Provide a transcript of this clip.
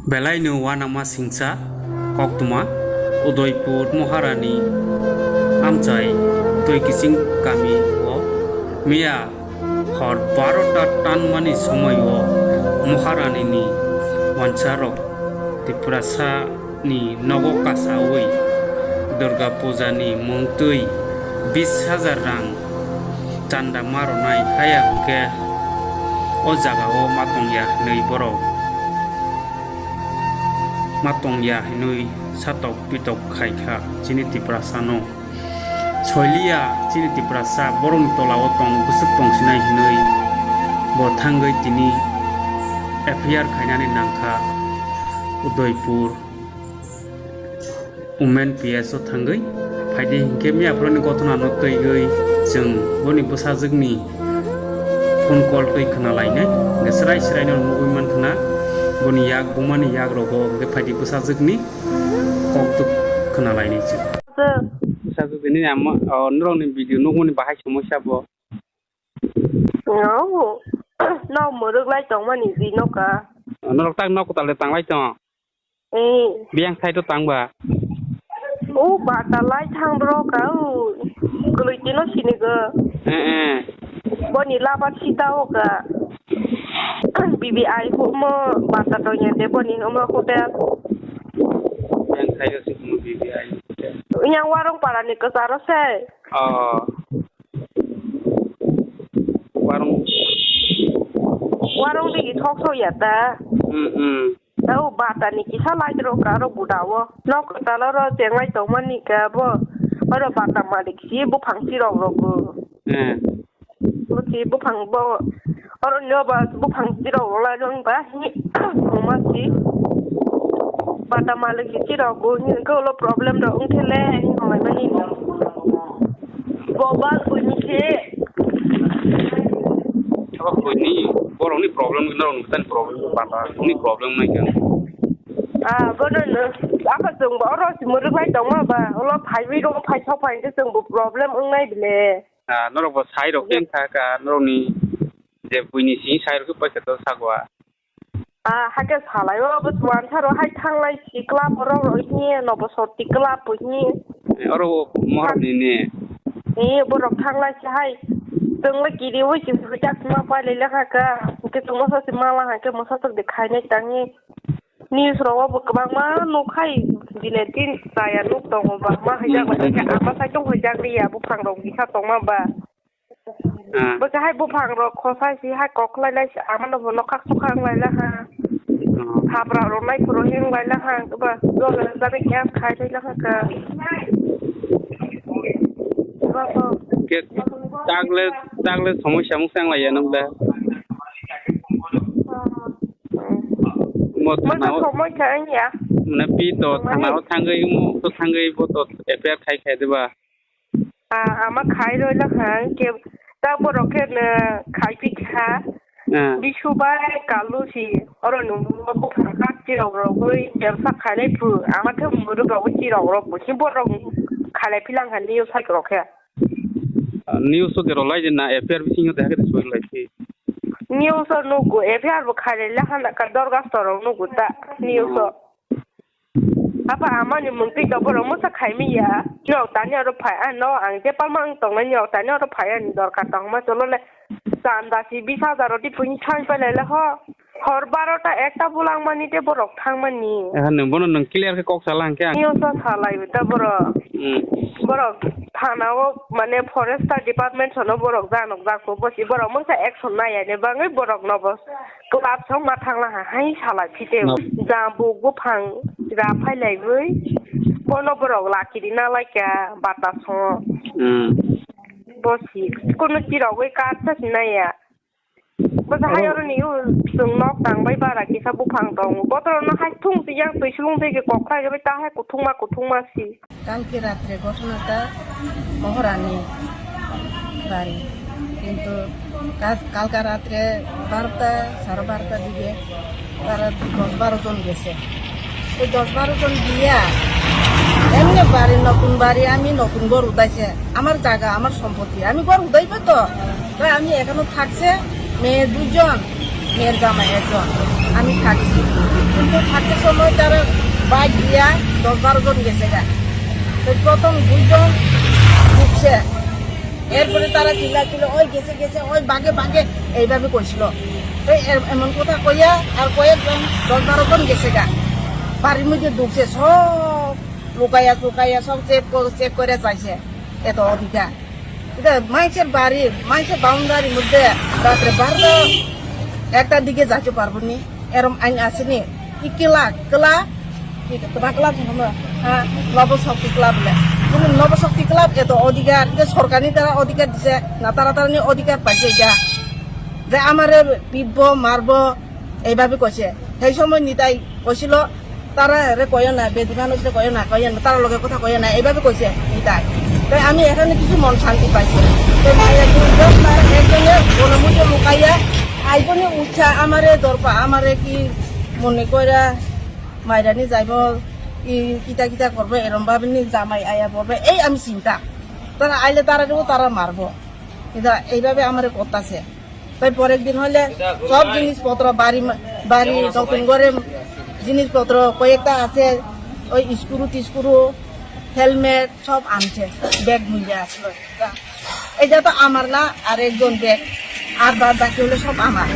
Belaino Wanama Singsa, Koktuma, Udaipur Maharani, Amchai, Toikising Kami, Mia, Hor Barota Tanmani Somayo, Maharani ni, Wancharok, Tiprasa ni Nogokasa Ui, Durga Puja ni Mungtui, 20,000 rang, Chanda Maronai Hayak ke, Ojaga o Matongya Nei Borok. Matongya hinui satok pitok khaikha chini tiprasano choilia chini tiprasa borong tola otong busuk tong sinai hinui bo thangai tini FIR khainani nangkha Udaipur Women PSO thangai phaidi hingke mi aproni gotona no toigai jeng boni busajogni phone call toi khana lainai gesrai srai no muguiman khana boni yak bumani yak rogo ge phaidi busajogni koktuk khana lainai chi busajogni amma nrongni video nugmani bahai samosa bo no no muruk lai tong mani gì nó cả norok tak nok tale tang lai tong biang thai to tang ba bà ta lai thang ro cả gửi tin nó xin cái bọn đi la bắt xí tao cả BBI cũng mà bà ta tôi nhận thấy bọn đi không mà hotel biang thai to sing mo BBI yang warung para ni ke saro se warung di thok so ya ta đâu bà ta ni kisah lai terus karo budawo nok ta lo ro tiang lai tong man ni ka bo ro bà ta ma di kisi bu phang si ro bo bu si bu phang bo ro nyo ba bu phang si ro la jong ba ni ma si bà ta ma le kisi ro bo ni ko lo problem ro ung thele ni mai ma ni bo ba ku ni se apa ko ni borong ni problem ni norong tan problem ba ni problem nai kan bo no apa sung bo ro si muruk lai tong ma ba lo phai vi ro phai chok phai ke sung bu problem ung nai bile norok bo sai ro ken kha ka norong ni je buini si sai ro ko pa to sagwa hai cái xả lại đó bớt hoàn thà rồi hai thằng lại xí club rồi nhé nó bớt sốt tí club bớt nhé oro mohor ni ne bớt rồi thằng lại xí hai từng lại kỳ đi với chỉ phải chắc mà phải lấy lại cả cái tụi nó sẽ mà là cái mà sẽ được khai này tăng nhé news rồi bớt các bạn mà nó khai đi lên tin tài nó tông mà mà hay chắc là cái mà sai trong thời gian đi bớt phẳng đồng gì khác tông mà bà bớt cái hai bớt phẳng rồi khó sai xí hai có lại lại xí mà nó khác số khác lại là ha tháp ra rồi mấy pro hiên lại là hàng các bạn rồi là ra cái em khai đây là hàng cả cái tagle সমস্যা মুখ sang lại nông đây một thằng không mới chơi nhỉ nó pi to thằng nào thằng người bộ to FIR khai được ba mà khai rồi là hàng kiểu ta bộ rồi cái khai bị khá đi chụp bài cả lúc gì ở đó nung mà cũng phải cắt chỉ đầu rồi với em sắc khai lấy phụ mà thêm một đứa rồi chỉ đầu rồi chỉ bộ rồi khai lấy phi lăng hành đi sai cái rồi kìa news so cái rồi lại na FIR bị sinh được cái số lại thì news so nó của FIR bộ khai lấy là hàng cả đôi cái số rồi nó của ta news so apa ama ni mungkin kau baru masa khai mi ya nyok tanya ro phai an no ang je palmang tong na nyok tanya ro phai an dor ka tong ma cholo le sanda si 20,000 roti puni chan pa le la ho hor 12ta ekta bulang mani te borok thang mani nang bono nang clear ke kok salang ke niyo sa thalai ta borok thana o mane forest department sono borok janok jak ko bosi borok mangsa action na ya ne bangai borok no bos klap song ma thang la hai salai phite jambu go phang ra phai lai với bono borok laki dina lai ka bata so bosi kono ti ro we ka sa na ya bớt hai orang ni sung nok tang bay bara kita bupang tong botol na hai thung ti yang tui sulung te ke kok khai ke ta hai kuthung ma si কালকে রাত্রে ঘটনাটা মহারানী বাড়ি কিন্তু কালকা রাত্রে 12টা সাড়ে 12টার দিকে তারা 10-12 জন গেছে ওই 10-12 জন গিয়া এমনি বাড়ি নতুন বাড়ি আমি নতুন ঘর উঠাইছে আমার জায়গা আমার সম্পত্তি আমি ঘর উঠাইবে তো আমি এখনো থাকছে মেয়ে 2জন মেয়ের জামাই একজন, আমি থাকছি। কিন্তু থাকতে সময় তারা বাইক দিয়া 10-12 জন গেছে গা। তো প্রথম 2 জন ঢুকছে, এরপরে তারা চিল্লাছিল ওই গেছে গেছে ওই বাগে বাগে এইভাবে কইছিল। তো এমন কথা কইয়া আর কয়েকজন 10-12 জন গেছে গা, বাড়ির মধ্যে ঢুকছে, সব লুকাইয়া সব চেক করে চাইছে এত অধিকার। এটা মানুষের বাড়ি, মানুষের বাউন্ডারির মধ্যে রাত্রে 12টার দিকে যাইতে পারবো নি, এরম আইন আসেনি। কি ক্লাব তোমার ক্লাব হ্যাঁ নবশক্তি ক্লাব বলে, কিন্তু নবশক্তি ক্লাব এত অধিকার যে সরকারি তারা অধিকার দিছে না, তারা অধিকার পাইছে যা যে আমারে পিটব মারব এইভাবে কইছে। সেই সময় নিতাই কইছিল তারা রে কয় না, বেদি মানুষ কয় না তার লগে কথা কয় না, এইভাবে কইছে নিতাই। তাই আমি এখানে কিছু মন শান্তি পাইছি। একজনে গণমুখে লুকাইয়া আইজনে উঠা আমারে দরপা, আমারে কি মনে কইরা মাইরানি যাইব, কিতা কিতা করবে এরম ভাবে জামাই আয়া পড়বে, এই আমি চিন্তা। তারা আইলে তারা মারবো, কিন্তু এইভাবে আমার করতেছে। তাই পরের দিন হলে সব জিনিসপত্র বাড়ি নতুন করে জিনিসপত্র কয়েকটা আছে, ওই স্ক্রু হেলমেট সব আনছে, ব্যাগ মিলে আসলো। এটা তো আমার না, আর একজন ব্যাগ, আর বাদ বাকি হলে সব আমার।